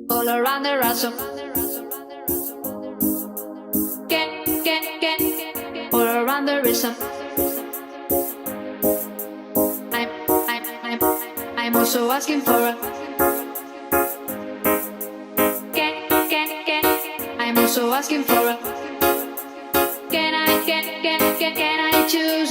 all around the ransom. All around the rhythm. I'm, I'm, I'm, I'm also asking for a. I'm also asking for a. Can I choose?